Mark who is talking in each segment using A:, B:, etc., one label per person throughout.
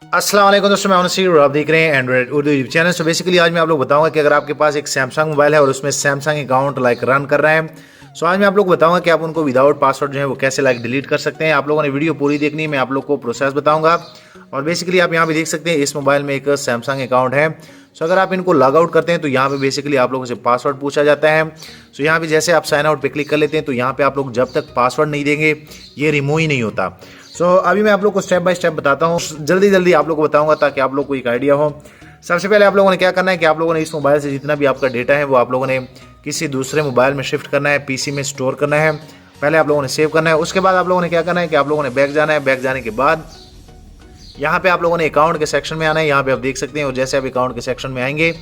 A: अस्सलाम वालेकुम दोस्तों, मैं हूं नसीर और आप देख रहे हैं एंड्रॉइड उर्दू यूट्यूब चैनल। तो बेसिकली आज मैं आप लोग बताऊंगा कि अगर आपके पास एक सैमसंग मोबाइल है और उसमें सैमसंग अकाउंट रन कर रहे हैं, सो आज मैं आप लोग को बताऊंगा कि आप उनको विदाउट पासवर्ड जो है वो कैसे डिलीट कर सकते हैं। आप लोगों ने वीडियो पूरी देखनी है, मैं आप लोग को प्रोसेस बताऊंगा। और बेसिकली आप यहाँ पे देख सकते हैं इस मोबाइल में एक सैमसंग अकाउंट है। सो अगर आप इनको लॉग आउट करते हैं तो यहाँ पे बेसिकली आप लोगों से पासवर्ड पूछा जाता है। सो यहाँ पे जैसे आप साइन आउट पे क्लिक कर लेते हैं तो यहाँ पे आप लोग जब तक पासवर्ड नहीं देंगे ये रिमूव ही नहीं होता। सो अभी मैं आप लोग को स्टेप बाय स्टेप बताता हूँ, जल्दी जल्दी आप लोग को बताऊंगा ताकि आप लोग को एक आइडिया हो। सबसे पहले आप लोगों ने क्या करना है कि आप लोगों ने इस मोबाइल से जितना भी आपका डेटा है वो आप लोगों ने किसी दूसरे मोबाइल में शिफ्ट करना है, पीसी में स्टोर करना है। पहले आप लोगों ने सेव करना है, उसके बाद आप लोगों ने क्या करना है कि आप लोगों ने बैक जाना है। बैक जाने के बाद यहाँ पे आप लोगों ने अकाउंट के सेक्शन में आना है, यहाँ पे आप देख सकते हैं। और जैसे आप अकाउंट के सेक्शन में आएंगे,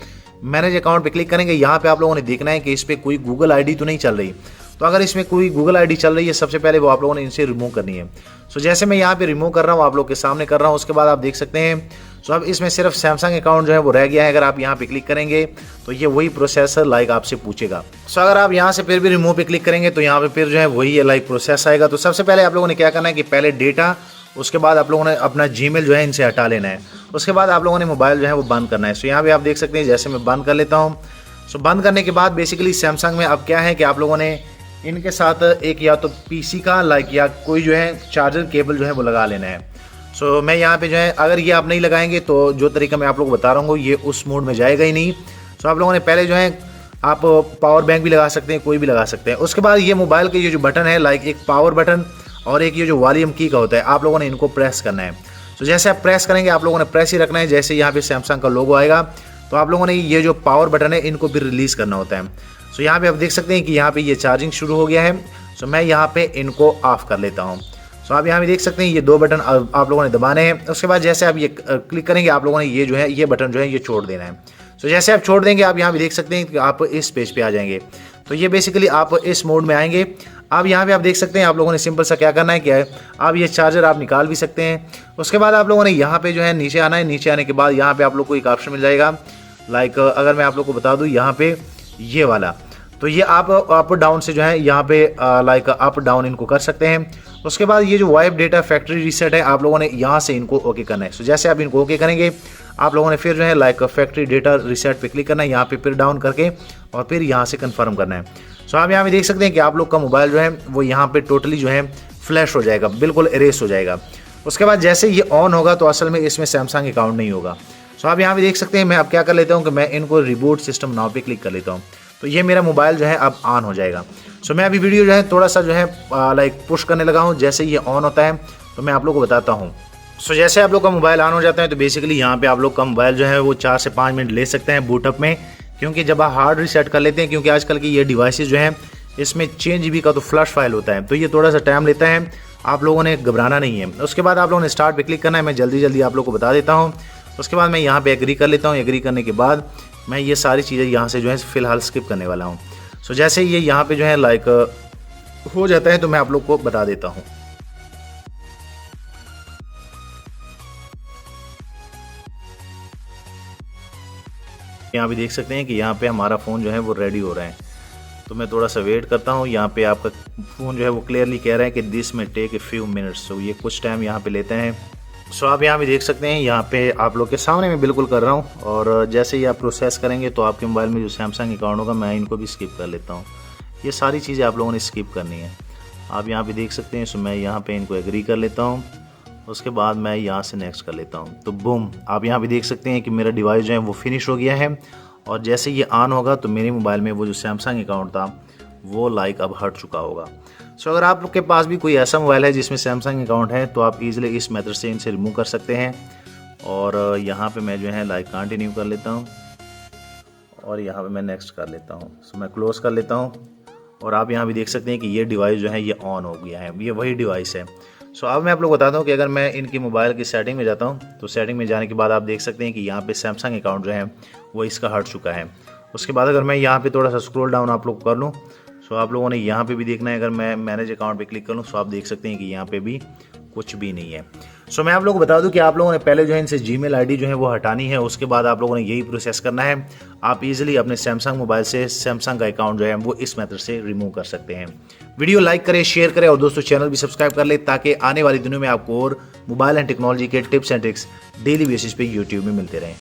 A: मैनेज अकाउंट पे क्लिक करेंगे। यहाँ पे आप लोगों ने देखना है कि इस पर कोई गूगल आईडी तो नहीं चल रही। तो अगर इसमें कोई गूगल आईडी चल रही है, सबसे पहले वो आप लोगों ने इनसे रिमूव करनी है। सो जैसे मैं यहाँ पे रिमूव कर रहा हूँ, आप लोग के सामने कर रहा हूँ, उसके बाद आप देख सकते हैं। सो अब इसमें सिर्फ सैमसंग अकाउंट जो है वो रह गया है। अगर आप यहाँ पे क्लिक करेंगे तो ये वही प्रोसेसर आपसे पूछेगा। सो अगर आप यहाँ से फिर भी रिमूव पे क्लिक करेंगे तो यहाँ पे फिर जो है वही प्रोसेस आएगा। तो सबसे पहले आप लोगों ने क्या करना है कि पहले डेटा, उसके बाद आप लोगों ने अपना जीमेल जो है इनसे हटा लेना है। उसके बाद आप लोगों ने मोबाइल जो है वो बंद करना है। सो यहाँ पे आप देख सकते हैं, जैसे मैं बंद कर लेता हूँ। सो बंद करने के बाद बेसिकली सैमसंग में अब क्या है कि आप लोगों ने इनके साथ एक या तो पीसी का या कोई जो है चार्जर केबल जो है वो लगा लेना है। सो मैं यहाँ पे जो है, अगर ये आप नहीं लगाएंगे तो जो तरीका मैं आप लोगों को बता रहा हूँ ये उस मोड में जाएगा ही नहीं। सो आप लोगों ने पहले जो है, आप पावर बैंक भी लगा सकते हैं, कोई भी लगा सकते हैं। उसके बाद ये मोबाइल के ये जो बटन है, एक पावर बटन और एक ये जो वॉल्यूम की का होता है, आप लोगों ने इनको प्रेस करना है। तो जैसे आप प्रेस करेंगे, आप लोगों ने प्रेस ही रखना है। जैसे यहाँ पे सैमसंग का लोगो आएगा तो आप लोगों ने ये जो पावर बटन है इनको भी रिलीज़ करना होता है। सो यहाँ पे आप देख सकते हैं कि यहाँ पे ये चार्जिंग शुरू हो गया है। सो मैं यहाँ पे इनको ऑफ कर लेता हूँ। सो आप यहाँ पे देख सकते हैं ये दो बटन आप लोगों ने दबाने हैं। उसके बाद जैसे आप ये क्लिक करेंगे, आप लोगों ने ये जो है ये बटन जो है ये छोड़ देना है। सो जैसे आप छोड़ देंगे, आप यहाँ पे देख सकते हैं कि आप इस पेज पे आ जाएंगे। तो ये बेसिकली आप इस मोड में आएंगे। अब यहाँ पे आप देख सकते हैं, आप लोगों ने सिंपल सा क्या करना है कि आप ये चार्जर आप निकाल भी सकते हैं। उसके बाद आप लोगों ने यहाँ पे जो है नीचे आना है। नीचे आने के बाद यहाँ पे आप लोग को एक ऑप्शन मिल जाएगा, अगर मैं आप लोग को बता दूँ यहाँ पे ये वाला, तो ये आप अप डाउन से जो है यहाँ पे अप डाउन इनको कर सकते हैं। उसके बाद ये जो वाइप डेटा फैक्ट्री रीसेट है, आप लोगों ने यहाँ से इनको ओके करना है। सो जैसे आप इनको ओके करेंगे, आप लोगों ने फिर जो है फैक्ट्री डेटा रीसेट पे क्लिक करना है, यहाँ पे फिर डाउन करके और फिर यहाँ से कंफर्म करना है। सो आप यहाँ पे देख सकते हैं कि आप लोग का मोबाइल जो है वो यहाँ पे टोटली जो है फ्लैश हो जाएगा, बिल्कुल इरेज हो जाएगा। उसके बाद जैसे ये ऑन होगा तो असल में इसमें सैमसंग अकाउंट नहीं होगा। सो आप यहाँ पे देख सकते हैं, मैं अब क्या कर लेता हूँ कि मैं इनको रिबूट सिस्टम नाउ पे क्लिक कर लेता हूँ। तो ये मेरा मोबाइल जो है अब ऑन हो जाएगा। सो मैं अभी वीडियो जो है थोड़ा सा जो है पुश करने लगा हूँ। जैसे ये ऑन होता है तो मैं आप लोग को बताता हूँ। सो जैसे आप लोग का मोबाइल ऑन हो जाता है तो बेसिकली यहाँ पे आप लोग का मोबाइल जो है वो 4 से 5 मिनट ले सकते हैं बूटअप में, क्योंकि जब आप हार्ड रीसेट कर लेते हैं, क्योंकि आजकल की ये डिवाइसेस जो हैं इसमें 6 GB का तो फ्लश फाइल होता है, तो ये थोड़ा सा टाइम लेता है। आप लोगों ने घबराना नहीं है। उसके बाद आप लोगों ने स्टार्ट पे क्लिक करना है। मैं जल्दी जल्दी आप लोग को बता देता हूँ। उसके बाद मैं यहाँ पे एग्री कर लेता हूँ। एग्री करने के बाद मैं ये सारी चीज़ें यहाँ से जो है फ़िलहाल स्किप करने वाला हूँ। सो जैसे ये यहाँ पे जो है हो जाता है तो मैं आप लोग को बता देता हूँ। यहाँ पे देख सकते हैं कि यहाँ पे हमारा फ़ोन जो है वो रेडी हो रहा है। तो मैं थोड़ा सा वेट करता हूँ। यहाँ पे आपका फ़ोन जो है वो क्लियरली कह रहा है कि दिस में टेक ए फ्यू मिनट्स। तो ये कुछ टाइम यहाँ पे लेते हैं। सो आप यहाँ पे देख सकते हैं, यहाँ पे आप लोग के सामने मैं बिल्कुल कर रहा हूँ। और जैसे ही आप प्रोसेस करेंगे तो आपके मोबाइल में जो सैमसंग अकाउंट होगा मैं इनको भी स्किप कर लेता हूँ। ये सारी चीज़ें आप लोगों ने स्किप करनी है। आप यहाँ पे देख सकते हैं। सो मैं यहाँ पे इनको एग्री कर लेता हूँ। उसके बाद मैं यहाँ से नेक्स्ट कर लेता हूँ। तो बूम, आप यहाँ पे देख सकते हैं कि मेरा डिवाइस जो है वो फिनिश हो गया है। और जैसे ये ऑन होगा तो मेरे मोबाइल में वो जो सैमसंग अकाउंट था वो अब हट चुका होगा। सो अगर आप लोग के पास भी कोई ऐसा मोबाइल है जिसमें सैमसंग अकाउंट है तो आप इजीली इस मेथड से इनसे रिमूव कर सकते हैं। और यहाँ पे मैं जो है कंटिन्यू कर लेता हूँ और यहाँ पे मैं नेक्स्ट कर लेता हूँ। सो मैं क्लोज़ कर लेता हूँ। और आप यहाँ भी देख सकते हैं कि ये डिवाइस जो है ये ऑन हो गया है, ये वही डिवाइस है। सो अब मैं आप लोग बताता हूँ कि अगर मैं इनकी मोबाइल की सेटिंग में जाता हूँ तो सेटिंग में जाने के बाद आप देख सकते हैं कि यहाँ पे सैमसंग अकाउंट जो है वो इसका हट चुका है। उसके बाद अगर मैं यहाँ पे थोड़ा सा स्क्रॉल डाउन आप लोग कर लूँ, सो आप लोगों ने यहाँ पे भी देखना है। अगर मैं मैनेज अकाउंट पे क्लिक कर लूँ सो आप देख सकते हैं कि यहाँ पे भी कुछ भी नहीं है। सो मैं आप लोगों को बता दूं कि आप लोगों ने पहले जो है इनसे जीमेल आईडी जो है वो हटानी है, उसके बाद आप लोगों ने यही प्रोसेस करना है। आप इजीली अपने सैमसंग मोबाइल से सैमसंग का अकाउंट जो है वो इस मेथड से रिमूव कर सकते हैं। वीडियो लाइक करें, शेयर करें और दोस्तों चैनल भी सब्सक्राइब कर ले, ताकि आने वाली दिनों में आपको और मोबाइल एंड टेक्नोलॉजी के tips and tricks daily basis पे यूट्यूब में मिलते रहें।